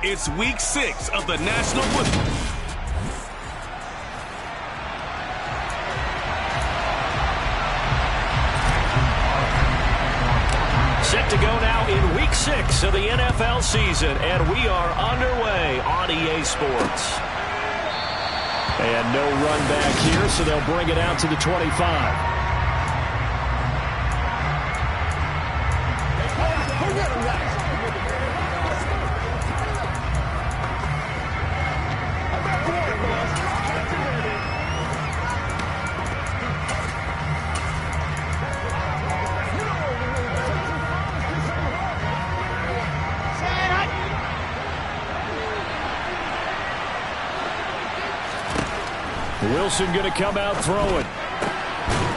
It's Week 6 of the National Football. Set to go now in Week 6 of the NFL season, and we are underway on EA Sports. And no run back here, so they'll bring it out to the 25. Wilson going to come out throwing.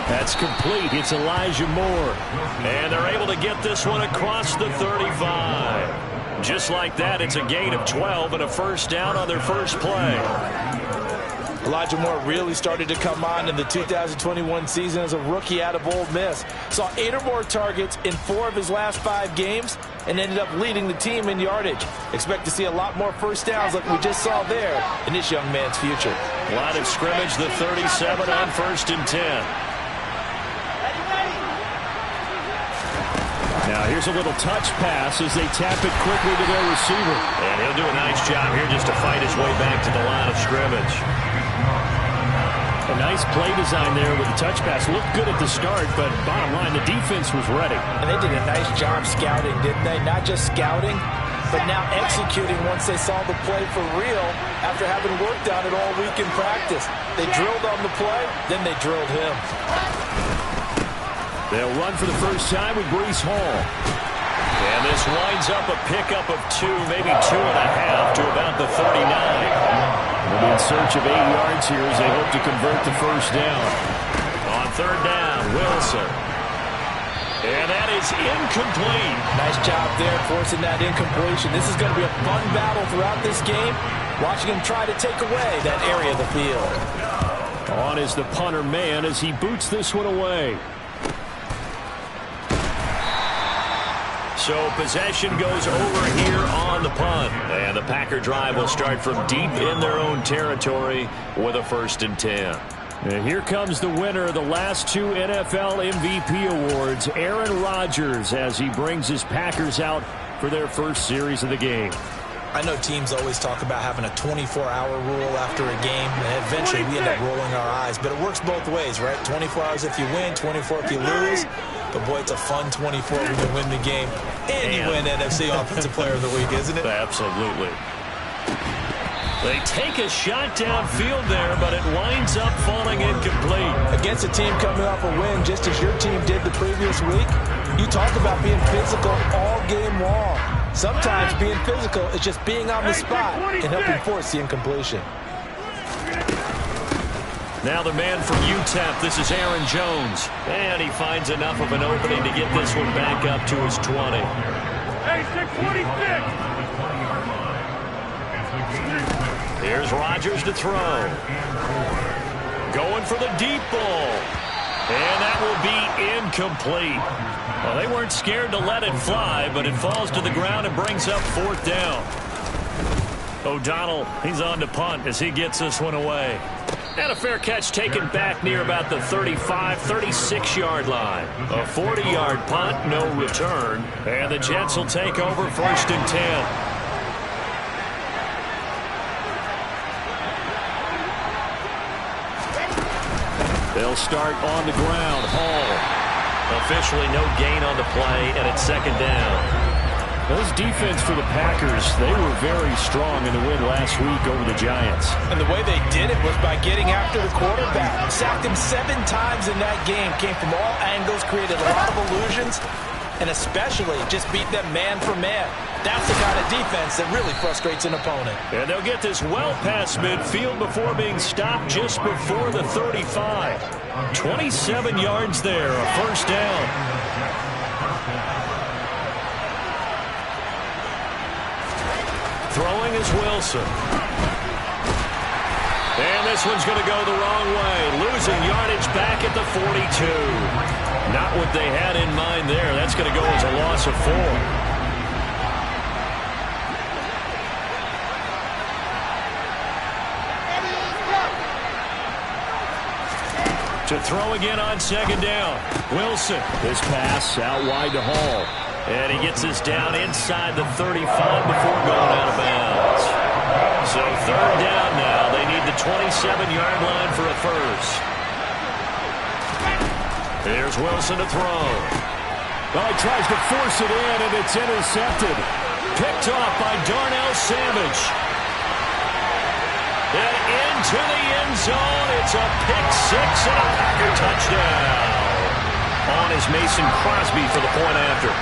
That's complete. It's Elijah Moore. And they're able to get this one across the 35. Just like that, it's a gain of 12 and a first down on their first play. Elijah Moore really started to come on in the 2021 season as a rookie out of Ole Miss. Saw 8 or more targets in 4 of his last 5 games and ended up leading the team in yardage. Expect to see a lot more first downs like we just saw there in this young man's future. Line of scrimmage, the 37 on 1st and 10. Now here's a little touch pass as they tap it quickly to their receiver. And he'll do a nice job here just to fight his way back to the line of scrimmage. A nice play design there with the touch pass. Looked good at the start, but bottom line, the defense was ready. And they did a nice job scouting, didn't they? Not just scouting, but now executing once they saw the play for real after having worked on it all week in practice. They drilled on the play, then they drilled him. They'll run for the first time with Breece Hall. And this winds up a pickup of 2, maybe 2.5 to about the 39. They'll be in search of 8 yards here as they hope to convert the first down. On 3rd down, Wilson. And that is incomplete. Nice job there forcing that incompletion. This is going to be a fun battle throughout this game. Watching him try to take away that area of the field. On is the punter man as he boots this one away. So possession goes over here on the punt. And the Packer drive will start from deep in their own territory with a 1st and 10. And here comes the winner of the last 2 NFL MVP awards, Aaron Rodgers, as he brings his Packers out for their first series of the game. I know teams always talk about having a 24-hour rule after a game, and eventually we end up rolling our eyes. But it works both ways, right? 24 hours if you win, 24 if you lose. But, boy, it's a fun 24 when you win the game. And you win NFC Offensive Player of the Week, isn't it? Absolutely. They take a shot downfield there, but it winds up falling incomplete. Against a team coming off a win, just as your team did the previous week, you talk about being physical all game long. Sometimes being physical is just being on the spot and helping force the incompletion. Now the man from UTEP, this is Aaron Jones. And he finds enough of an opening to get this one back up to his 20. Hey, 626! Here's Rodgers to throw. Going for the deep ball. And that will be incomplete. Well, they weren't scared to let it fly, but it falls to the ground and brings up 4th down. O'Donnell, he's on to punt as he gets this one away. And a fair catch taken back near about the 35, 36-yard line. A 40-yard punt, no return. And the Jets will take over 1st and 10. They'll start on the ground. Hall. Officially no gain on the play, and it's 2nd down. Those defense for the Packers, they were very strong in the win last week over the Giants. And the way they did it was by getting after the quarterback. Sacked him 7 times in that game. Came from all angles, created a lot of illusions, and especially just beat them man for man. That's the kind of defense that really frustrates an opponent. And they'll get this well past midfield before being stopped just before the 35. 27 yards there, a 1st down. Throwing is Wilson. And this one's going to go the wrong way. Losing yardage back at the 42. Not what they had in mind there. That's going to go as a loss of 4. To throw again on second down. Wilson. This pass out wide to Hall. And he gets this down inside the 35 before going out of bounds. So third down now. They need the 27-yard line for a first. Here's Wilson to throw. Well, he tries to force it in, and it's intercepted. Picked off by Darnell Savage. And into the end zone. It's a pick six and a Packer touchdown. On is Mason Crosby for the point after.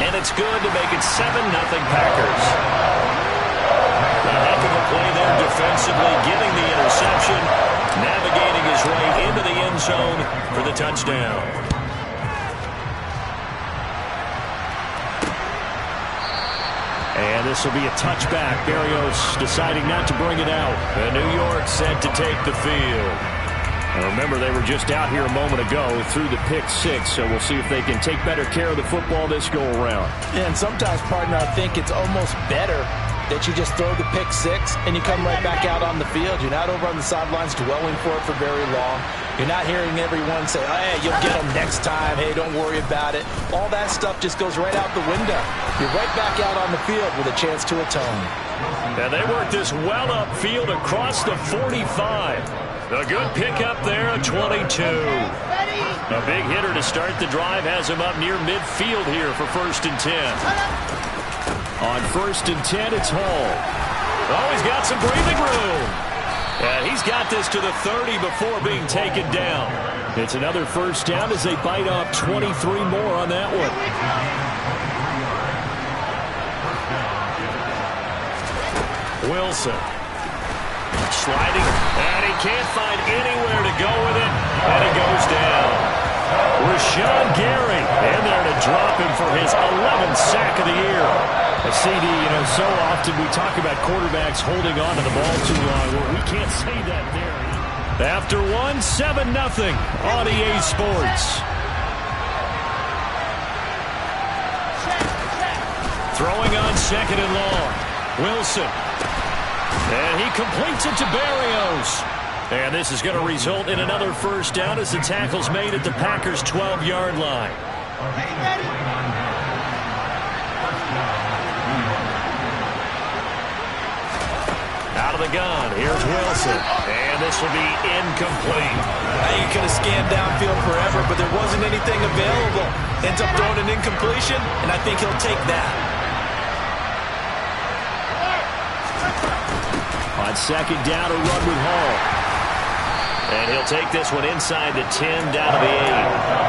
And it's good to make it 7-0 Packers. A heck of a play there defensively, getting the interception, navigating his way into the end zone for the touchdown. And this will be a touchback. Berrios deciding not to bring it out. And New York set to take the field. And remember, they were just out here a moment ago through the pick six, so we'll see if they can take better care of the football this go-around. Yeah, and sometimes, partner, I think it's almost better that you just throw the pick six and you come right back out on the field. You're not over on the sidelines dwelling for it for very long. You're not hearing everyone say, oh, hey, you'll get them next time. Hey, don't worry about it. All that stuff just goes right out the window. You're right back out on the field with a chance to atone. And they work this well upfield across the 45. A good pickup there, a 22. A big hitter to start the drive has him up near midfield here for 1st and 10. On 1st and 10, it's Hall. Oh, he's got some breathing room. And he's got this to the 30 before being taken down. It's another first down as they bite off 23 more on that one. Wilson. Sliding, and he can't find anywhere to go with it, and it goes down. Rashawn Gary in there to drop him for his 11th sack of the year. A CD, so often we talk about quarterbacks holding on to the ball too long. Well, we can't say that there. After one, 7-0 on EA Sports. Throwing on second and long. Wilson. And he completes it to Berrios. And this is going to result in another first down as the tackle's made at the Packers' 12-yard line. Out of the gun, here's Wilson. And this will be incomplete. Now you could have scanned downfield forever, but there wasn't anything available. Ends up throwing an incompletion, and I think he'll take that. On second down, a run with Hall. And he'll take this one inside the 10, down to the 8.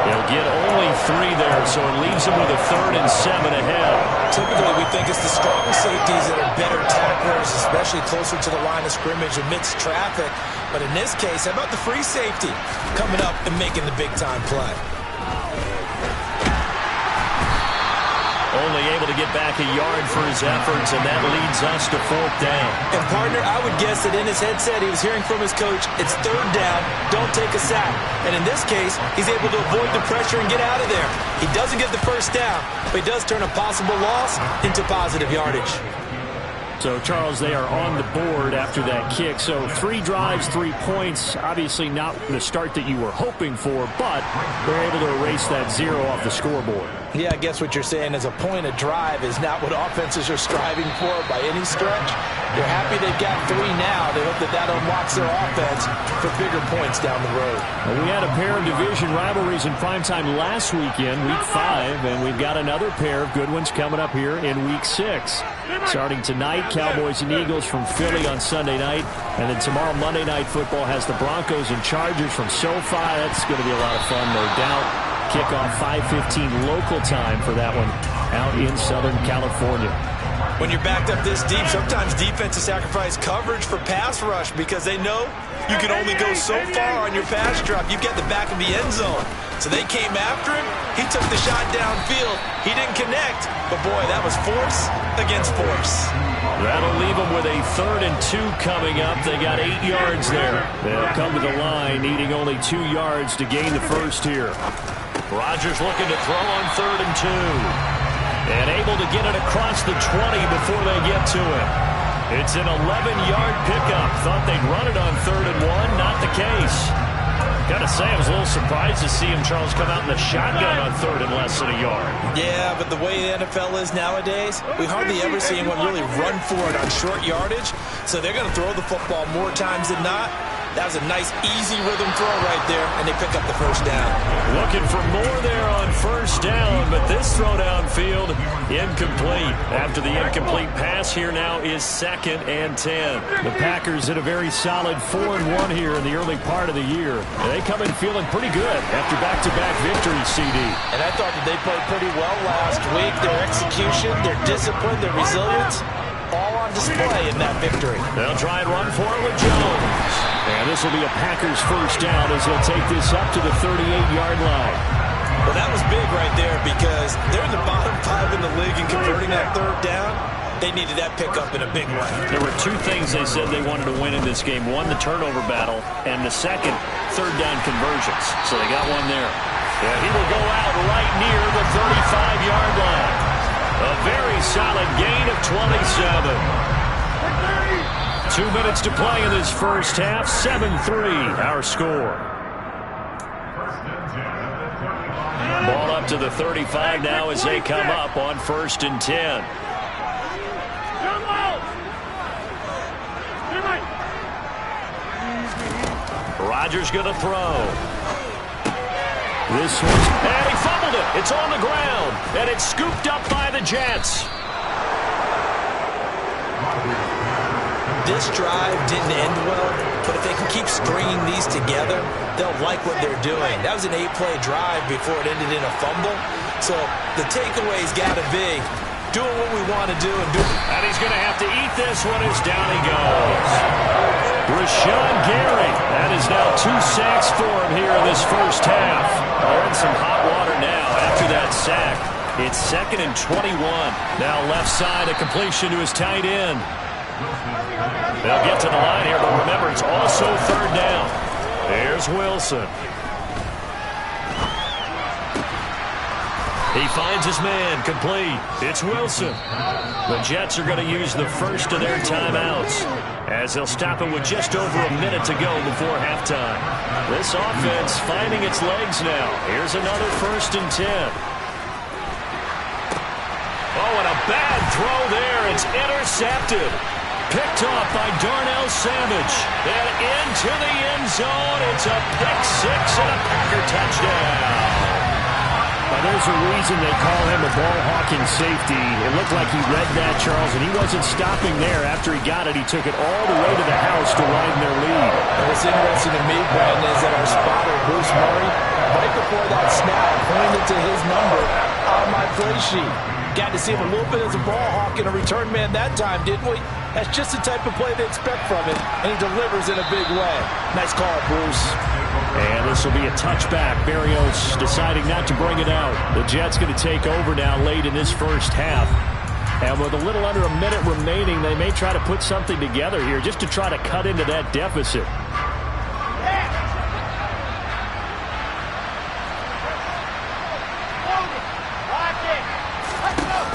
He'll get only 3 there, so it leaves him with a 3rd and 7 ahead. Typically, we think it's the strong safeties that are better tacklers, especially closer to the line of scrimmage amidst traffic. But in this case, how about the free safety coming up and making the big-time play? Only able to get back a yard for his efforts, and that leads us to 4th down. And, partner, I would guess that in his headset he was hearing from his coach, it's 3rd down, don't take a sack. And in this case, he's able to avoid the pressure and get out of there. He doesn't get the first down, but he does turn a possible loss into positive yardage. So, Charles, they are on the board after that kick. So 3 drives, 3 points. Obviously not the start that you were hoping for, but they're able to erase that 0 off the scoreboard. Yeah, I guess what you're saying is a point a drive is not what offenses are striving for by any stretch. They're happy they've got 3 now. They hope that that unlocks their offense for bigger points down the road. Well, we had a pair of division rivalries in primetime last weekend, week 5, and we've got another pair of good ones coming up here in week 6. Starting tonight, Cowboys and Eagles from Philly on Sunday night, and then tomorrow Monday Night Football has the Broncos and Chargers from SoFi. That's going to be a lot of fun, no doubt. Kickoff 5:15 local time for that one out in Southern California. When you're backed up this deep, sometimes defenses sacrifice coverage for pass rush because they know you can only go so far on your pass drop. You've got the back of the end zone. So they came after him. He took the shot downfield. He didn't connect. But, boy, that was force against force. That'll leave them with a 3rd and 2 coming up. They got 8 yards there. They'll come to the line, needing only 2 yards to gain the first here. Rodgers looking to throw on 3rd and 2. And able to get it across the 20 before they get to it. It's an 11-yard pickup. Thought they'd run it on 3rd and 1. Not the case. Gotta say, I was a little surprised to see him, Charles, come out in the shotgun on 3rd and less than a yard. Yeah, but the way the NFL is nowadays, we hardly ever see anyone really run for it on short yardage. So they're going to throw the football more times than not. That was a nice, easy rhythm throw right there, and they pick up the first down. Looking for more there on first down, but this throw downfield, incomplete. After the incomplete pass, here now is 2nd and 10. The Packers hit a very solid 4-1 here in the early part of the year. And they come in feeling pretty good after back-to-back victories, CD. And I thought that they played pretty well last week. Their execution, their discipline, their resilience, all on display in that victory. They'll try and run for it with Jones. And this will be a Packers first down as they'll take this up to the 38-yard line. Well, that was big right there because they're in the bottom 5 in the league in converting that 3rd down. They needed that pickup in a big way. There were 2 things they said they wanted to win in this game. One, the turnover battle, and the second, 3rd down conversions. So they got one there. Yeah, he will go out right near the 35-yard line. A very solid gain of 27. 2 minutes to play in this first half. 7-3 our score. Ball up to the 35 now as they come up on 1st and 10. Rodgers going to throw. This one's... And he fumbled it. It's on the ground. And it's scooped up by the Jets. This drive didn't end well, but if they can keep stringing these together, they'll like what they're doing. That was an 8-play drive before it ended in a fumble. So the takeaway's got to be doing what we want to do and do. And he's going to have to eat this one as down he goes. Rashawn Gary. That is now 2 sacks for him here in this first half. They're in some hot water now after that sack. It's 2nd and 21. Now left side, a completion to his tight end. They'll get to the line here, but remember, it's also 3rd down. There's Wilson. He finds his man, complete. It's Wilson. The Jets are going to use the first of their timeouts as they'll stop it with just over a minute to go before halftime. This offense finding its legs now. Here's another 1st and 10. Oh, and a bad throw there. It's intercepted. Picked off by Darnell Savage. And into the end zone. It's a pick 6 and a Packer touchdown. Now, there's a reason they call him a ball-hawking safety. It looked like he read that, Charles, and he wasn't stopping there. After he got it, he took it all the way to the house to widen their lead. And what's interesting to me, Brandon, is that our spotter, Bruce Murray, right before that snap, pointed to his number on my play sheet. Got to see him a little bit as a ball hawk and a return man that time, didn't we? That's just the type of play they expect from him, and he delivers in a big way. Nice call, Bruce. And this will be a touchback. Berrios deciding not to bring it out. The Jets going to take over now late in this first half. And with a little under a minute remaining, they may try to put something together here just to try to cut into that deficit.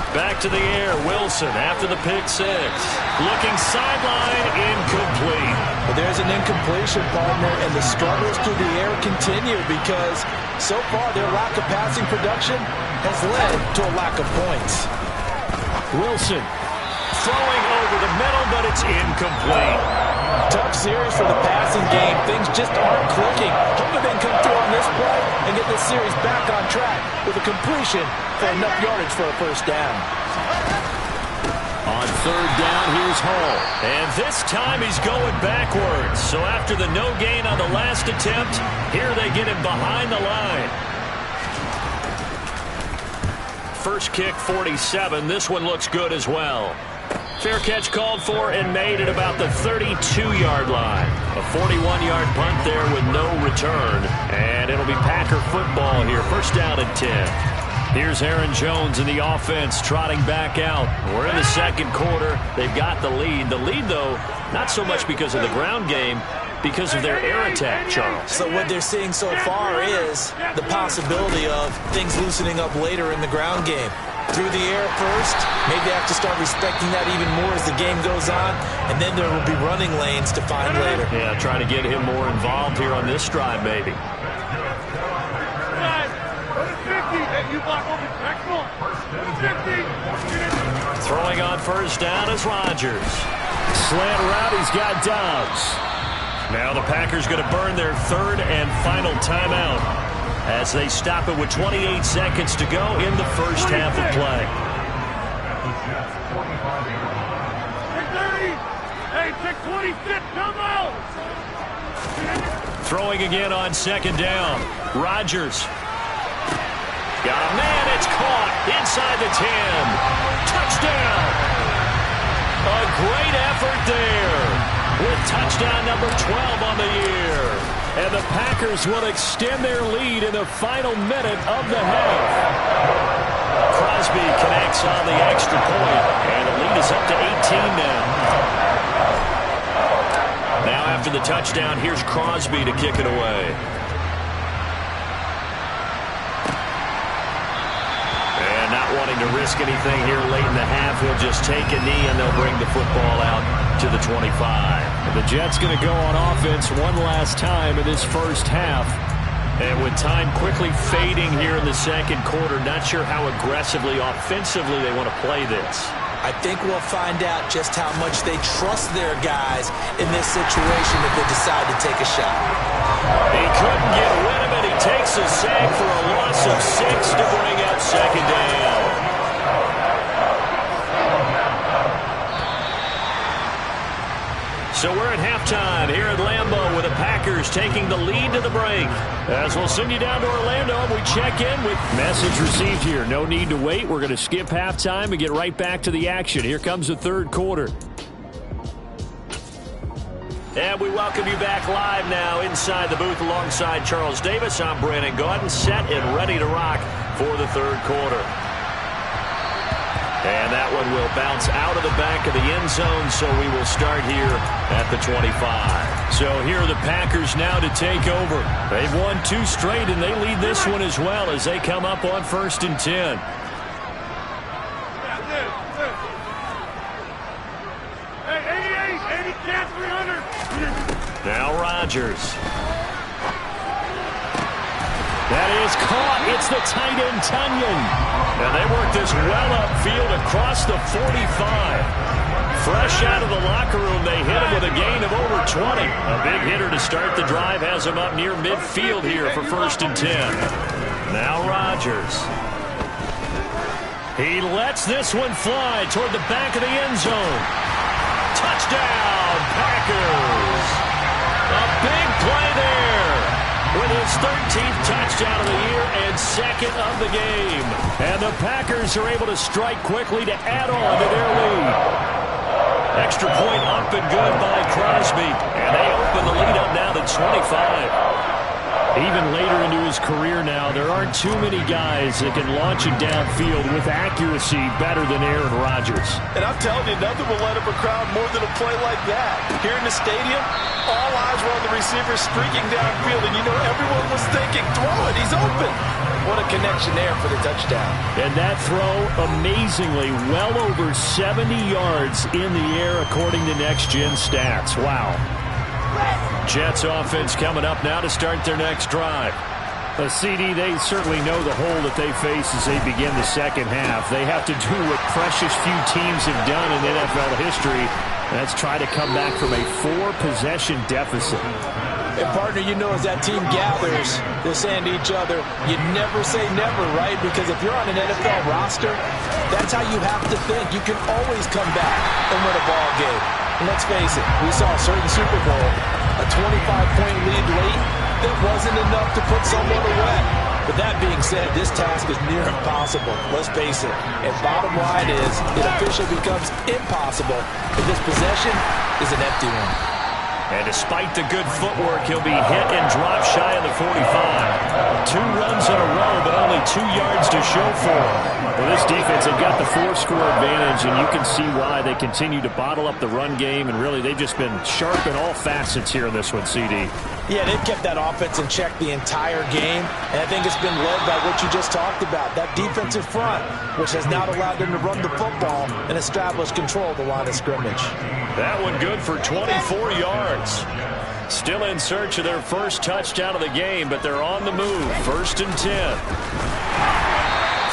Back to the air, Wilson after the pick 6. Looking sideline, incomplete. But there's an incompletion, partner, and the struggles through the air continue because so far their lack of passing production has led to a lack of points. Wilson throwing over the middle, but it's incomplete. Tough series for the passing game. Things just aren't clicking. Hoping they can come through on this play and get this series back on track with a completion for enough yardage for a first down. On 3rd down, here's Hall. And this time he's going backwards. So after the no gain on the last attempt, here they get him behind the line. First kick, 47. This one looks good as well. Fair catch called for and made at about the 32-yard line. A 41-yard punt there with no return. And it'll be Packer football here. First down and 10. Here's Aaron Jones in the offense trotting back out. We're in the second quarter. They've got the lead. The lead, though, not so much because of the ground game, because of their air attack, Charles. So what they're seeing so far is the possibility of things loosening up later in the ground game. through the air first. Maybe they have to start respecting that even more as the game goes on, and then there will be running lanes to find later. Yeah, trying to get him more involved here on this drive, maybe. Throwing on first down is Rodgers. Slant route, he's got Dobbs. Now the Packers going to burn their third and final timeout as they stop it with 28 seconds to go in the first half of play. Hey, 626, come out! Throwing again on second down. Rodgers. Got a man, it's caught inside the 10. Touchdown! A great effort there with touchdown number 12 on the year. And the Packers will extend their lead in the final minute of the half. Crosby connects on the extra point, and the lead is up to 18 now. Now after the touchdown, here's Crosby to kick it away. Wanting to risk anything here late in the half, he'll just take a knee and they'll bring the football out to the 25. The Jets going to go on offense one last time in this first half. And with time quickly fading here in the second quarter, not sure how aggressively, offensively they want to play this. I think we'll find out just how much they trust their guys in this situation if they decide to take a shot. He couldn't get rid of it. He takes a sack for a loss of 6 to bring up second down. So we're at halftime here at Lambeau with the Packers taking the lead to the break. As we'll send you down to Orlando, and we check in with... Message received here. No need to wait. We're going to skip halftime and get right back to the action. Here comes the third quarter. And we welcome you back live now inside the booth alongside Charles Davis. I'm Brandon Gaudin, set and ready to rock for the third quarter. And that one will bounce out of the back of the end zone, so we will start here at the 25. So here are the Packers now to take over. They've won 2 straight, and they lead this one as well as they come up on 1st and 10. Hey, 80 cats, 300. Now Rodgers. That is caught. It's the tight end, Tunyon. And they work this well upfield across the 45. Fresh out of the locker room, they hit him with a gain of over 20. A big hitter to start the drive has him up near midfield here for 1st and 10. Now Rodgers. He lets this one fly toward the back of the end zone. Touchdown, Packers. A big play there with his 13th touchdown of the year and 2nd of the game. And the Packers are able to strike quickly to add on to their lead. Extra point up and good by Crosby. And they open the lead up now to 25. Even later into his career now, there aren't too many guys that can launch it downfield with accuracy better than Aaron Rodgers. And I'm telling you, nothing will let up a crowd more than a play like that. Here in the stadium, all eyes were on the receiver streaking downfield, and you know everyone was thinking, throw it, he's open. What a connection there for the touchdown. And that throw, amazingly, well over 70 yards in the air according to Next Gen Stats. Wow. Jets offense coming up now to start their next drive. CD, they certainly know the hole that they face as they begin the second half. They have to do what precious few teams have done in NFL history. That's try to come back from a 4-possession deficit. And partner, you know, as that team gathers, they're saying to each other, you never say never, right? Because if you're on an NFL roster, that's how you have to think. You can always come back and win a ball game. And let's face it, we saw a certain Super Bowl, a 25-point lead late, that wasn't enough to put someone away. But that being said, this task is near impossible. Let's face it. And bottom line is, it officially becomes impossible if this possession is an empty one. And despite the good footwork, he'll be hit and drop shy of the 45. 2 runs in a row, but only 2 yards to show for him. Well, this defense, they've got the 4-score advantage, and you can see why they continue to bottle up the run game, and really they've just been sharp in all facets here in this one, CD. Yeah, they've kept that offense in check the entire game, and I think it's been led by what you just talked about, that defensive front, which has now allowed them to run the football and establish control of the line of scrimmage. That one good for 24 yards. Still in search of their first touchdown of the game, but they're on the move. 1st and 10.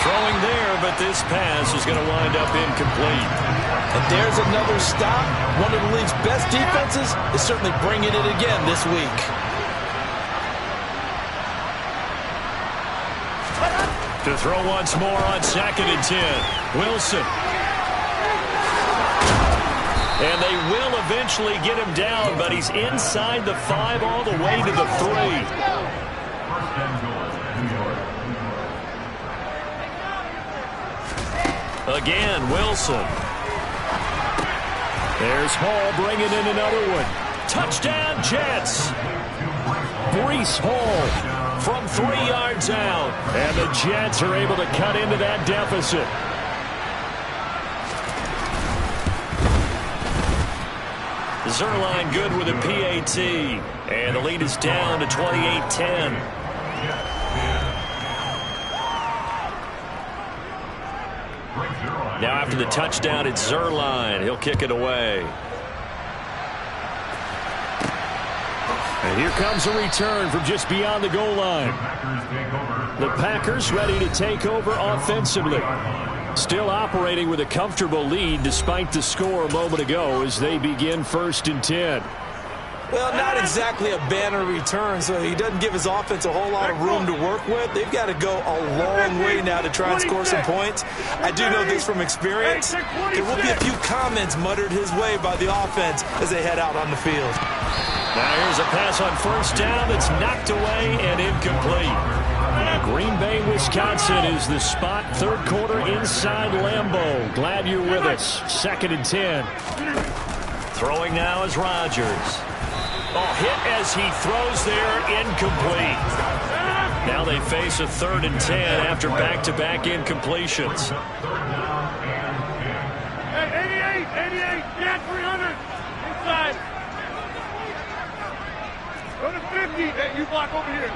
Throwing there, but this pass is going to wind up incomplete. And there's another stop. One of the league's best defenses is certainly bringing it again this week. To throw once more on 2nd and 10. Wilson. And they will eventually get him down, but he's inside the 5 all the way to the 3. Again, Wilson. There's Hall bringing in another one. Touchdown, Jets. Breece Hall from 3 yards out. And the Jets are able to cut into that deficit. Zuerlein good with a PAT. And the lead is down to 28-10. Now after the touchdown, it's Zuerlein. He'll kick it away. And here comes a return from just beyond the goal line. The Packers ready to take over offensively. Still operating with a comfortable lead despite the score a moment ago as they begin 1st and 10. Well, not exactly a banner return, so he doesn't give his offense a whole lot of room to work with. They've got to go a long way now to try and score some points. I do know this from experience. There will be a few comments muttered his way by the offense as they head out on the field. Now here's a pass on 1st down that's knocked away and incomplete. Green Bay, Wisconsin is the spot. 3rd quarter inside Lambeau. Glad you're with us. 2nd and 10. Throwing now is Rodgers. Oh, hit as he throws there, incomplete. Now they face a 3rd and 10 after back-to-back incompletions. Hey, 88, yeah, 300, inside. Go to 50, hey, you block over here.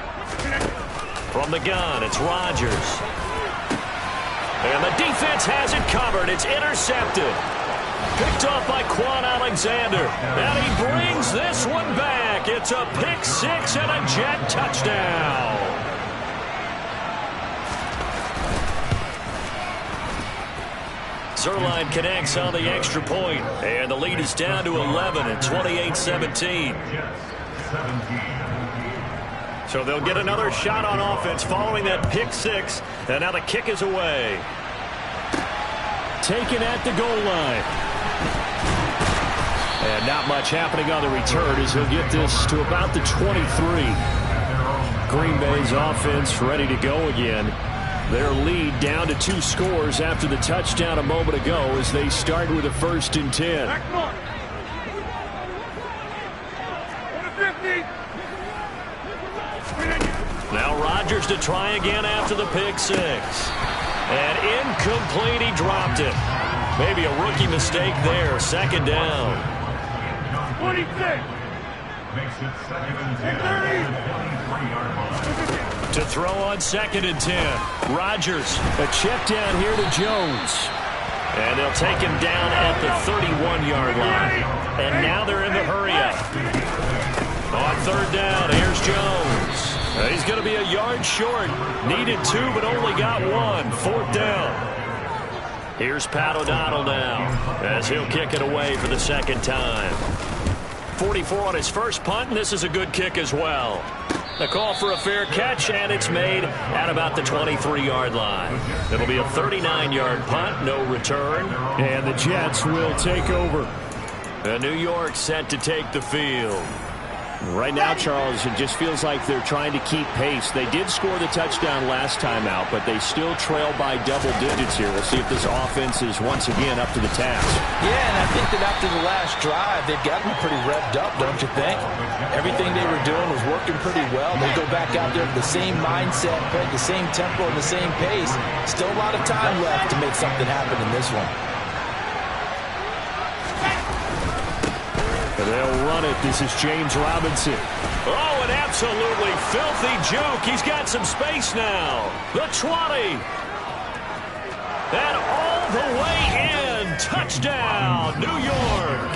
From the gun, it's Rodgers. And the defense has it covered. It's intercepted. Picked off by Quan Alexander. And he brings this one back. It's a pick 6 and a Jet touchdown. Zuerlein connects on the extra point. And the lead is down to 11 at 28-17. So they'll get another shot on offense following that pick 6. And now the kick is away. Taken at the goal line. And not much happening on the return as he'll get this to about the 23. Green Bay's offense ready to go again. Their lead down to 2 scores after the touchdown a moment ago as they start with a 1st and 10. Now Rodgers to try again after the pick 6. And incomplete, he dropped it. Maybe a rookie mistake there. 2nd down. 26. Makes it 2nd and 10. To throw on 2nd and 10. Rodgers, a check down here to Jones. And they'll take him down at the 31-yard line. And now they're in the hurry-up. On 3rd down, here's Jones. He's going to be a yard short. Needed 2, but only got 1. 4th down. Here's Pat O'Donnell now as he'll kick it away for the 2nd time. 44 on his first punt, and this is a good kick as well. The call for a fair catch, and it's made at about the 23-yard line. It'll be a 39-yard punt, no return, and the Jets will take over. New York set to take the field. Right now, Charles, it just feels like they're trying to keep pace. They did score the touchdown last time out, but they still trail by double digits here. We'll see if this offense is once again up to the task. Yeah, and I think that after the last drive, they've got them pretty revved up, don't you think? Everything they were doing was working pretty well. They go back out there with the same mindset, play the same tempo and the same pace. Still a lot of time left to make something happen in this one. And they'll run it. This is James Robinson. Oh, an absolutely filthy juke. He's got some space now. The 20. And all the way in. Touchdown, New York.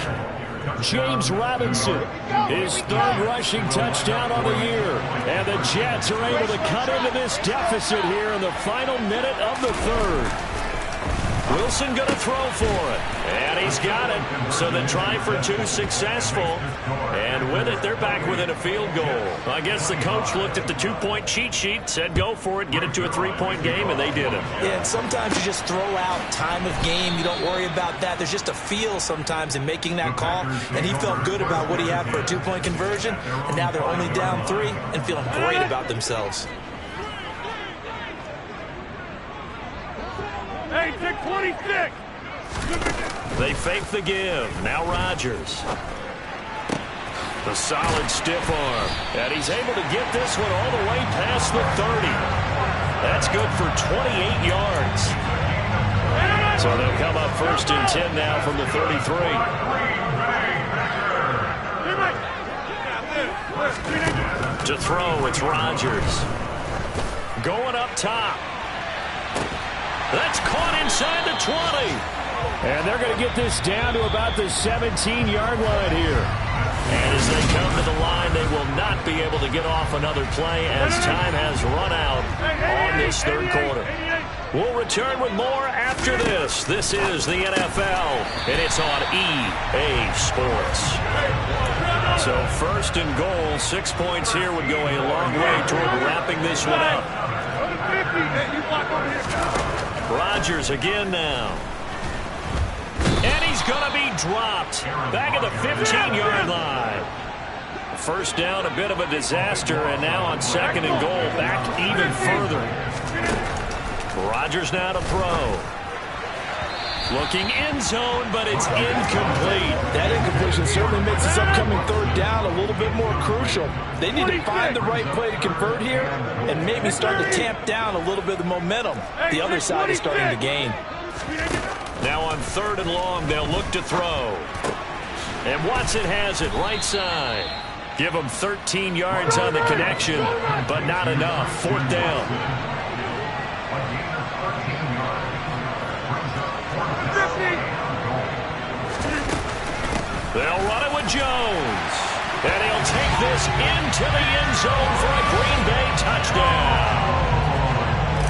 James Robinson, his third rushing touchdown on the year. And the Jets are able to cut into this deficit here in the final minute of the third. Wilson going to throw for it. And he's got it. So the try for two successful. And with it, they're back within a field goal. I guess the coach looked at the two-point cheat sheet, said go for it, get it to a three-point game, and they did it. Yeah, and sometimes you just throw out time of game. You don't worry about that. There's just a feel sometimes in making that call. And he felt good about what he had for a two-point conversion. And now they're only down 3 and feeling great about themselves. Hey, take 26. They fake the give. Now Rodgers. The solid stiff arm. And he's able to get this one all the way past the 30. That's good for 28 yards. So they'll come up 1st and 10 now from the 33. To throw, it's Rodgers. Going up top. That's caught inside the 20. And they're going to get this down to about the 17-yard line here. And as they come to the line, they will not be able to get off another play as time has run out on this third quarter. We'll return with more after this. This is the NFL, and it's on EA Sports. So 1st and goal, 6 points here would go a long way toward wrapping this one up. Rodgers again now. And he's going to be dropped back at the 15-yard line. First down, a bit of a disaster, and now on 2nd and goal, back even further. Rodgers now to throw. Looking end zone, but it's incomplete. That incompletion certainly makes this upcoming third down a little bit more crucial. They need to find the right play to convert here and maybe start to tamp down a little bit of the momentum the other side is starting to gain. Now on 3rd and long, they'll look to throw. And Watson has it right side. Give him 13 yards on the connection, but not enough. 4th down. They'll run it with Jones. And he'll take this into the end zone for a Green Bay touchdown.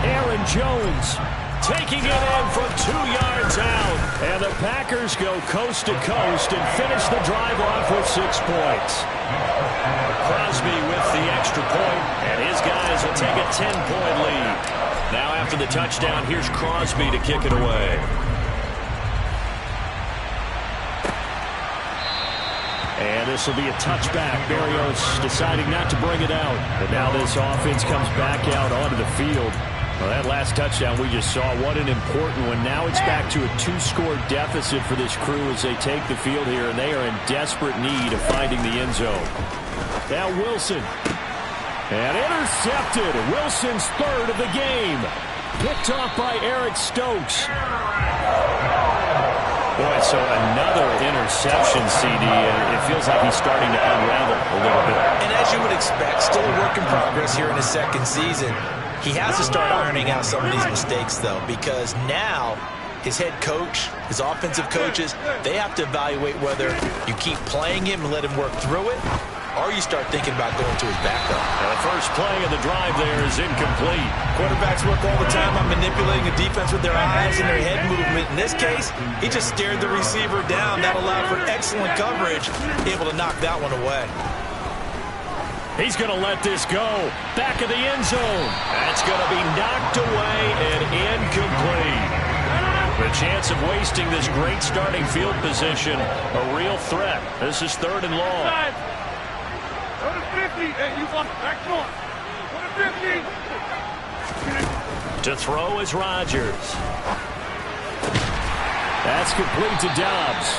Aaron Jones taking it in from 2 yards out. And the Packers go coast to coast and finish the drive off with 6 points. Crosby with the extra point, and his guys will take a 10-point lead. Now after the touchdown, here's Crosby to kick it away. And this will be a touchback. Berrios deciding not to bring it out. And now this offense comes back out onto the field. Well, that last touchdown we just saw, what an important one. Now it's back to a 2-score deficit for this crew as they take the field here, and they are in desperate need of finding the end zone. Now Wilson. And intercepted. Wilson's 3rd of the game. Picked off by Eric Stokes. Boy, so another interception, CD, and it feels like he's starting to unravel a little bit. And as you would expect, still a work in progress here in his 2nd season. He has to start ironing out some of these mistakes, though, because now his head coach, his offensive coaches, they have to evaluate whether you keep playing him and let him work through it, or you start thinking about going to his backup. And the first play of the drive there is incomplete. Quarterbacks work all the time on manipulating a defense with their eyes and their head movement. In this case, he just stared the receiver down. That allowed for excellent coverage, able to knock that one away. He's going to let this go. Back of the end zone. That's going to be knocked away and incomplete. The chance of wasting this great starting field position, a real threat. This is 3rd and long. Go to 50. Hey, you want back north. Go to 50. To throw is Rodgers. That's complete to Dobbs.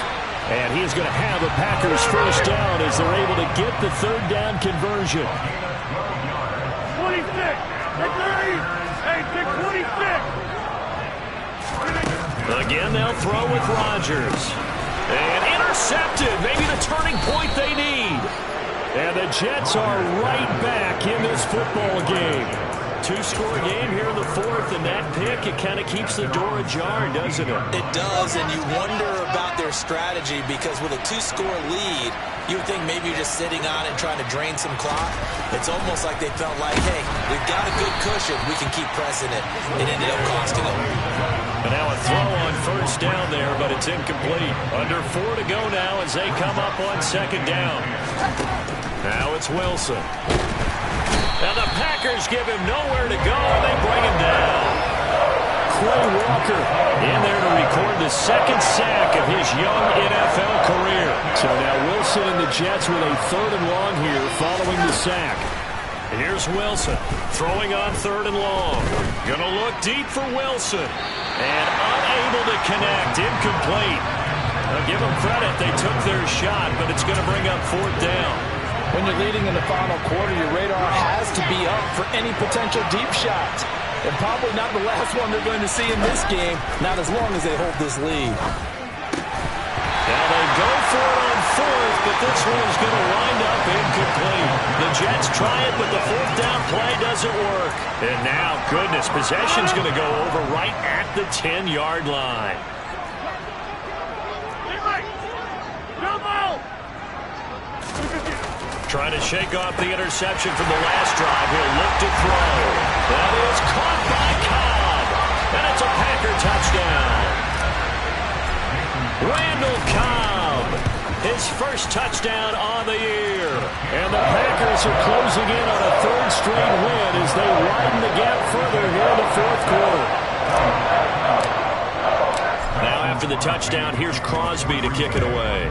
And he is going to have a Packers first down as they're able to get the 3rd down conversion. 26. Take 30. Hey, take 26. Again, they'll throw with Rodgers. And intercepted. Maybe the turning point they need. And the Jets are right back in this football game. Two-score game here in the fourth, and that pick, it kind of keeps the door ajar, doesn't it? It does, and you wonder about their strategy because with a two-score lead, you would think maybe you're just sitting on it trying to drain some clock. It's almost like they felt like, hey, we've got a good cushion. We can keep pressing it. It ended up costing them. And now a throw on first down there, but it's incomplete. Under 4 to go now as they come up on second down. Now it's Wilson. Now the Packers give him nowhere to go, and they bring him down. Quay Walker in there to record the second sack of his young NFL career. So now Wilson and the Jets with a 3rd and long here following the sack. Here's Wilson throwing on 3rd and long. Gonna look deep for Wilson. And unable to connect. Incomplete. Now give them credit. They took their shot, but it's going to bring up 4th down. When you're leading in the final quarter, your radar has to be up for any potential deep shots. And probably not the last one they're going to see in this game, not as long as they hold this lead. Now they go for it on 4th, but this one's going to wind up incomplete. The Jets try it, but the 4th down play doesn't work. And now, goodness, possession's going to go over right at the 10-yard line. Trying to shake off the interception from the last drive. He'll look to throw. That is caught by Cobb. And it's a Packer touchdown. Randall Cobb, his first touchdown on the year. And the Packers are closing in on a 3rd straight win as they widen the gap further here in the 4th quarter. Now after the touchdown, here's Crosby to kick it away.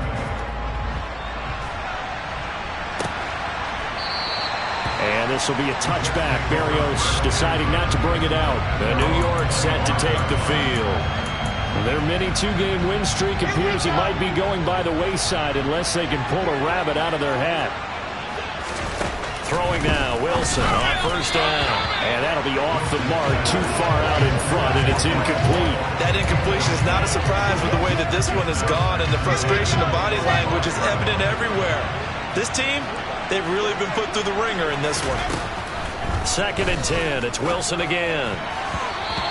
And this will be a touchback. Berrios deciding not to bring it out. The New York set to take the field. Their mini 2-game win streak appears it might be going by the wayside unless they can pull a rabbit out of their hat. Throwing now, Wilson on first down. And that'll be off the mark, too far out in front, and it's incomplete. That incompletion is not a surprise with the way that this one has gone, and the frustration of body language is evident everywhere. This team, they've really been put through the ringer in this one. 2nd and 10. It's Wilson again.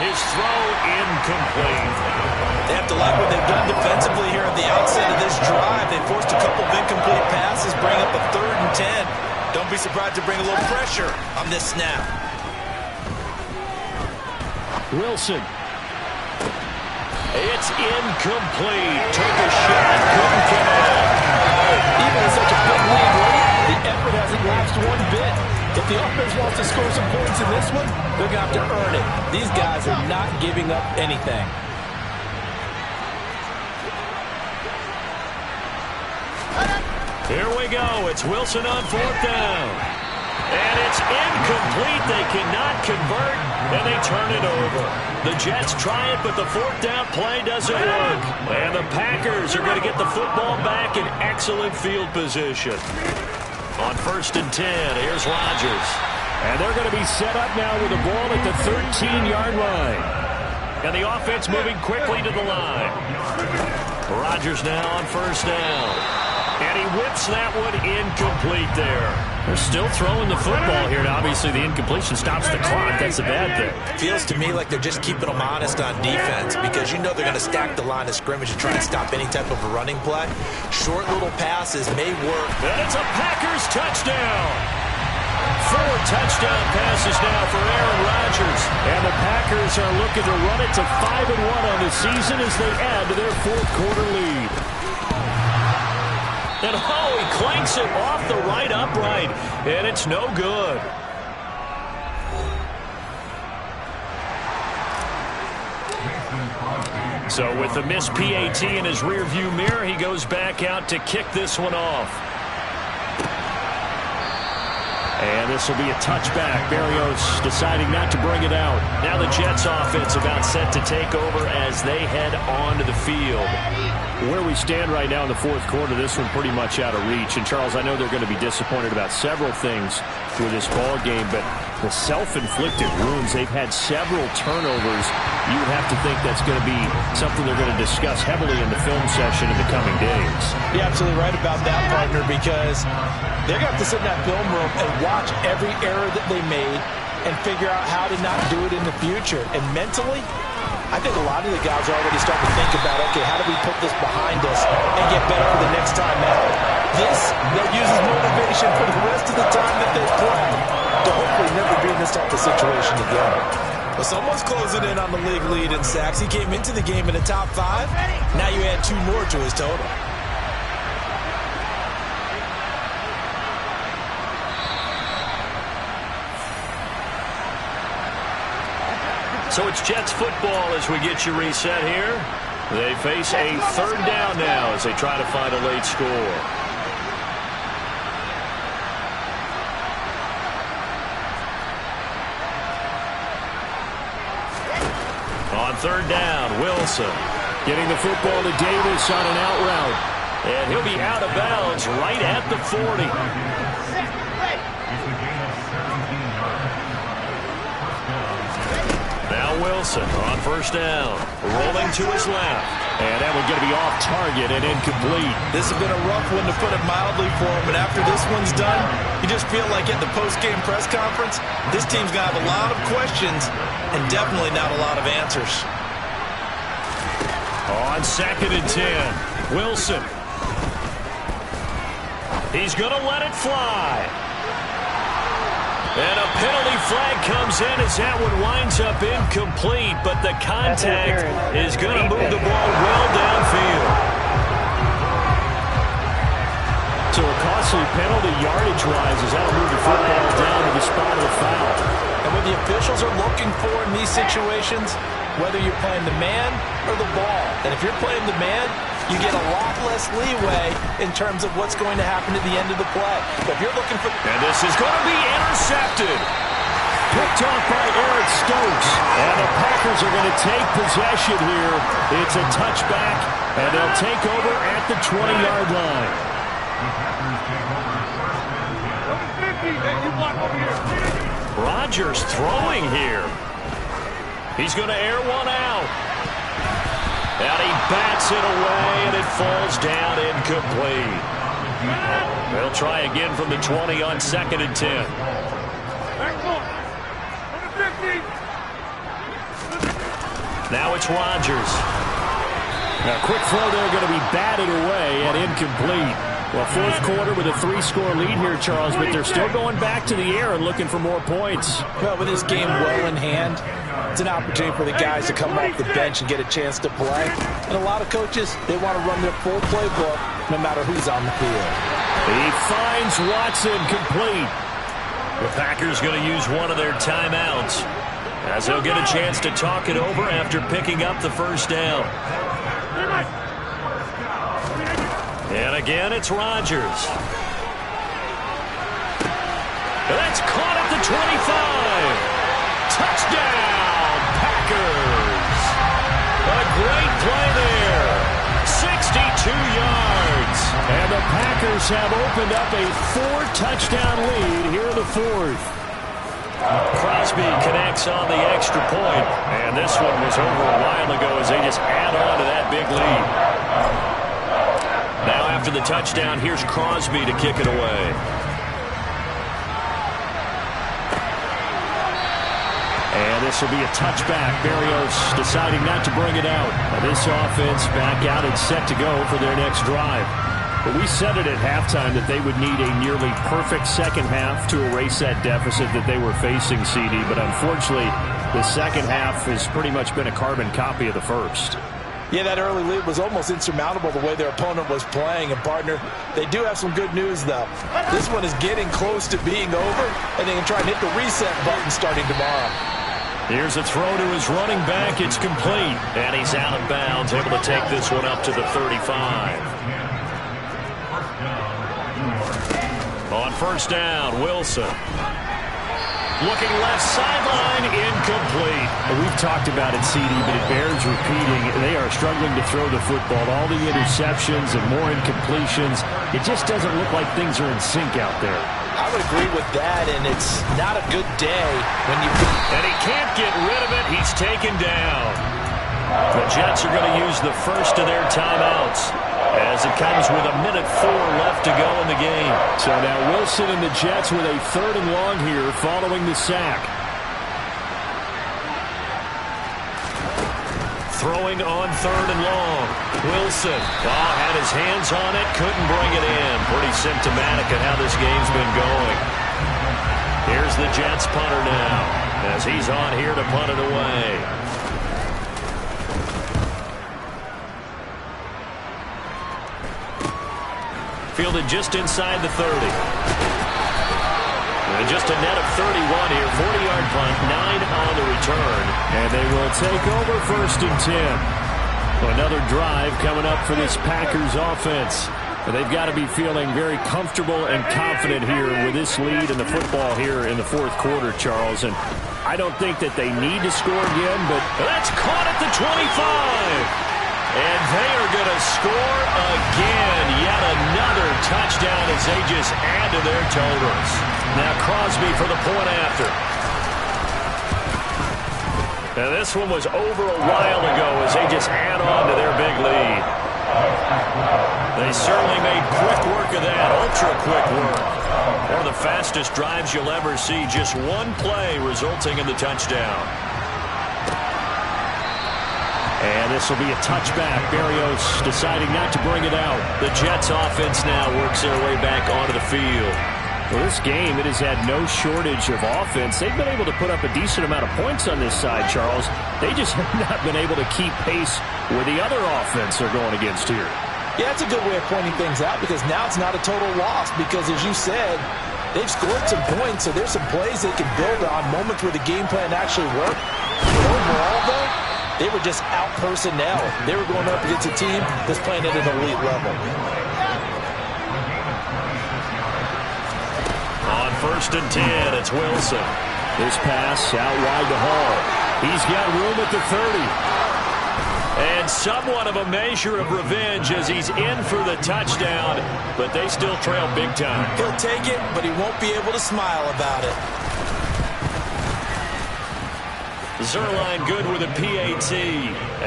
His throw incomplete. They have to like what they've done defensively here at the outset of this drive. They forced a couple of incomplete passes, bring up a 3rd and 10. Don't be surprised to bring a little pressure on this snap. Wilson. It's incomplete. Took a shot, couldn't connect. Even in such a big lead late, the effort hasn't lapsed one bit. If the offense wants to score some points in this one, they're going to have to earn it. These guys are not giving up anything. Here we go. It's Wilson on 4th down. And it's incomplete. They cannot convert, and they turn it over. The Jets try it, but the 4th down play doesn't work. And the Packers are going to get the football back in excellent field position. On 1st and 10, here's Rodgers. And they're going to be set up now with the ball at the 13-yard line. And the offense moving quickly to the line. Rodgers now on 1st down. And he whips that one incomplete there. They're still throwing the football here. Now, obviously, the incompletion stops the clock. That's a bad thing. Feels to me like they're just keeping them honest on defense because you know they're going to stack the line of scrimmage and try and stop any type of a running play. Short little passes may work. And it's a Packers touchdown. 4 touchdown passes now for Aaron Rodgers. And the Packers are looking to run it to 5-1 on the season as they add to their 4th quarter lead. And oh, he clanks it off the right upright, and it's no good. So with the missed PAT in his rearview mirror, he goes back out to kick this one off. And this will be a touchback. Berrios deciding not to bring it out. Now the Jets offense about set to take over as they head onto the field. Where we stand right now in the 4th quarter, this one pretty much out of reach. And, Charles, I know they're going to be disappointed about several things with this ball game, but the self-inflicted wounds. They've had several turnovers. You would have to think that's going to be something they're going to discuss heavily in the film session in the coming days. You're absolutely right about that, partner, because they're going to have to sit in that film room and watch every error that they made and figure out how to not do it in the future. And mentally, I think a lot of the guys are already starting to think about, okay, how do we put this behind us and get better for the next time out? This, they'll use as motivation for the rest of the time that they play to hopefully never be in this type of situation again. Well, someone's closing in on the league lead in sacks. He came into the game in the top 5. Now you add 2 more to his total. So it's Jets football as we get you reset here. They face a third down now as they try to find a late score. On third down, Wilson Getting the football to Davis on an out route. And he'll be out of bounds right at the 40. Now Wilson on first down, rolling to his left. And that one's going to be off target and incomplete. This has been a rough one, to put it mildly, for him. But after this one's done, you just feel like at the post-game press conference, this team's going to have a lot of questions and definitely not a lot of answers. On 2nd and 10, Wilson. He's going to let it fly. And a penalty flag comes in as that one winds up incomplete, but the contact is going to move the ball well downfield. So a costly penalty yardage-wise as that'll move the football down to the spot of the foul. And what the officials are looking for in these situations, whether you're playing the man or the ball, and if you're playing the man, you get a lot less leeway in terms of what's going to happen at the end of the play. But if you're looking for... And this is going to be intercepted. Picked off by Eric Stokes. And the Packers are going to take possession here. It's a touchback, and they'll take over at the 20-yard line. Rodgers throwing here. He's going to air one out. And he bats it away, and it falls down incomplete. They'll try again from the 20 on 2nd and 10. Now it's Rodgers. Now, quick throw there going to be batted away and incomplete. Well, 4th quarter with a 3-score lead here, Charles, but they're still going back to the air and looking for more points. Well, with this game well in hand, it's an opportunity for the guys to come off the bench and get a chance to play. And a lot of coaches, they want to run their full playbook no matter who's on the field. He finds Watson complete. The Packers going to use one of their timeouts as they'll get a chance to talk it over after picking up the first down. And again, it's Rodgers. That's caught at the 25. Touchdown, Packers. A great play there. 62 yards. And the Packers have opened up a 4-touchdown lead here in the 4th. Crosby connects on the extra point. And this one was over a while ago as they just add on to that big lead. Now after the touchdown, here's Crosby to kick it away. And this will be a touchback. Berrios deciding not to bring it out. Now this offense back out and set to go for their next drive. But we said it at halftime that they would need a nearly perfect second half to erase that deficit that they were facing, CD. But unfortunately, the second half has pretty much been a carbon copy of the first. Yeah, that early lead was almost insurmountable the way their opponent was playing. And, partner, they do have some good news, though. This one is getting close to being over, and they can try and hit the reset button starting tomorrow. Here's a throw to his running back. It's complete. And he's out of bounds, able to take this one up to the 35. On first down, Wilson. Looking left sideline, incomplete. We've talked about it, CD, but it bears repeating. They are struggling to throw the football. All the interceptions and more incompletions. It just doesn't look like things are in sync out there. I would agree with that, and it's not a good day when you... And he can't get rid of it. He's taken down. The Jets are going to use the first of their timeouts as it comes with 1:04 left to go in the game. So now Wilson and the Jets with a 3rd and long here following the sack. Throwing on 3rd and long. Wilson had his hands on it, couldn't bring it in. Pretty symptomatic of how this game's been going. Here's the Jets punter now as he's on here to punt it away. Fielded just inside the 30. And just a net of 31 here. 40-yard punt, 9 on the return. And they will take over 1st and 10. Another drive coming up for this Packers offense. They've got to be feeling very comfortable and confident here with this lead in the football here in the 4th quarter, Charles. And I don't think that they need to score again, but that's caught at the 25. And they are going to score again. Yet another touchdown as they just add to their totals. Now Crosby for the point after. Now this one was over a while ago as they just add on to their big lead. They certainly made quick work of that, ultra-quick work. One of the fastest drives you'll ever see. Just one play resulting in the touchdown. And this will be a touchback. Berrios deciding not to bring it out. The Jets offense now works their way back onto the field. Well, this game, it has had no shortage of offense. They've been able to put up a decent amount of points on this side, Charles. They just have not been able to keep pace with the other offense they're going against here. Yeah, that's a good way of pointing things out because now it's not a total loss because, as you said, they've scored some points, so there's some plays they can build on, moments where the game plan actually worked. But overall, though, they were just out-personnel. They were going up against a team that's playing at an elite level. On 1st and 10, it's Wilson. This pass out wide to Hall. He's got room at the 30. And somewhat of a measure of revenge as he's in for the touchdown, but they still trail big time. He'll take it, but he won't be able to smile about it. Zuerlein good with a PAT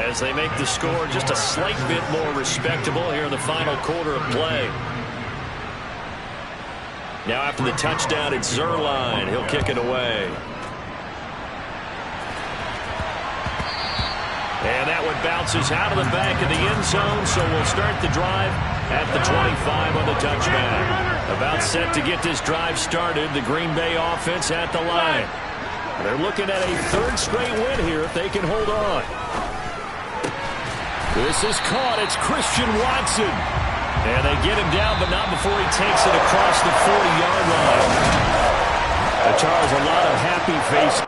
as they make the score just a slight bit more respectable here in the final quarter of play. Now after the touchdown, it's Zuerlein. He'll kick it away. And that one bounces out of the back of the end zone, so we'll start the drive at the 25 on the touchback. About set to get this drive started, the Green Bay offense at the line. They're looking at a 3rd straight win here if they can hold on. This is caught. It's Christian Watson. And they get him down, but not before he takes it across the 40-yard line. Charles, a lot of happy faces.